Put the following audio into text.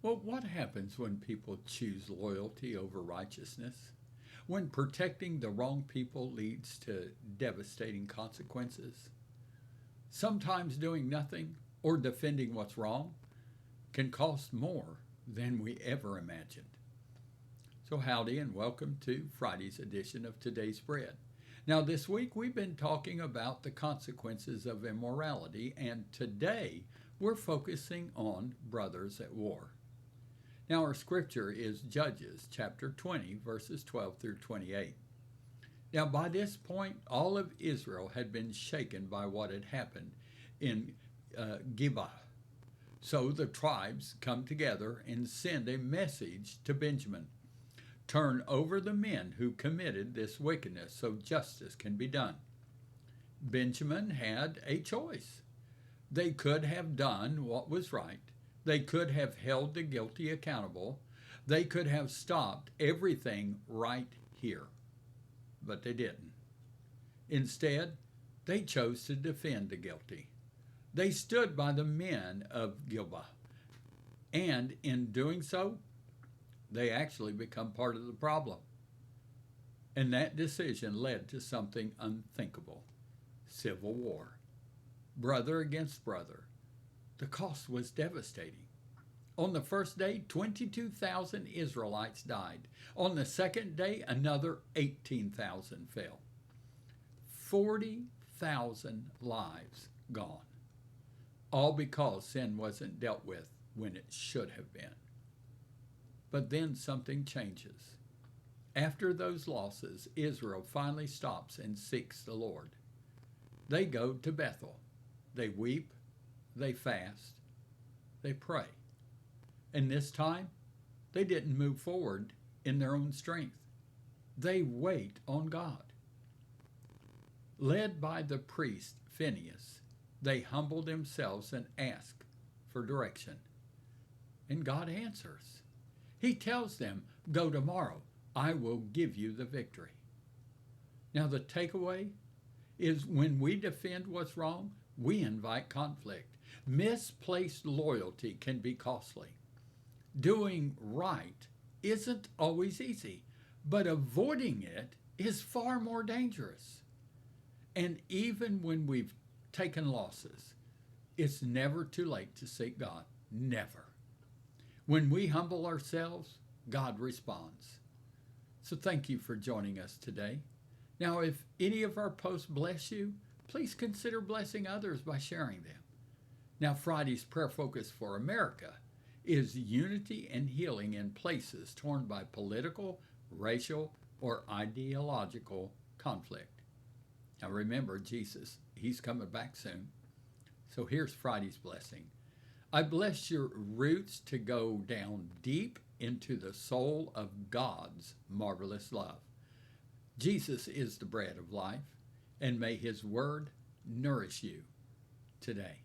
Well, what happens when people choose loyalty over righteousness? When protecting the wrong people leads to devastating consequences? Sometimes doing nothing or defending what's wrong can cost more than we ever imagined. So, howdy and welcome to Friday's edition of Today's Bread. Now, this week we've been talking about the consequences of immorality, and today we're focusing on brothers at war. Now, our scripture is Judges chapter 20, verses 12 through 28. Now, by this point, all of Israel had been shaken by what had happened in Gibeah. So the tribes come together and send a message to Benjamin. Turn over the men who committed this wickedness so justice can be done. Benjamin had a choice. They could have done what was right. They could have held the guilty accountable. They could have stopped everything right here. But they didn't. Instead, they chose to defend the guilty. They stood by the men of Gibeah. And in doing so, they actually become part of the problem. And that decision led to something unthinkable: civil war. Brother against brother. The cost was devastating. On the first day, 22,000 Israelites died. On the second day, another 18,000 fell. 40,000 lives gone. All because sin wasn't dealt with when it should have been. But then something changes. After those losses, Israel finally stops and seeks the Lord. They go to Bethel. They weep, they fast, they pray. And this time, they didn't move forward in their own strength. They wait on God. Led by the priest Phinehas, they humble themselves and ask for direction. And God answers. He tells them, "Go tomorrow. I will give you the victory." Now, the takeaway is when we defend what's wrong, we invite conflict. Misplaced loyalty can be costly. Doing right isn't always easy, but avoiding it is far more dangerous. And even when we've taken losses, it's never too late to seek God. Never. When we humble ourselves, God responds. So thank you for joining us today. Now, if any of our posts bless you, please consider blessing others by sharing them. Now, Friday's prayer focus for America is unity and healing in places torn by political, racial, or ideological conflict. Now, remember, Jesus, he's coming back soon. So here's Friday's blessing. I bless your roots to go down deep into the soul of God's marvelous love. Jesus is the bread of life, and may his word nourish you today.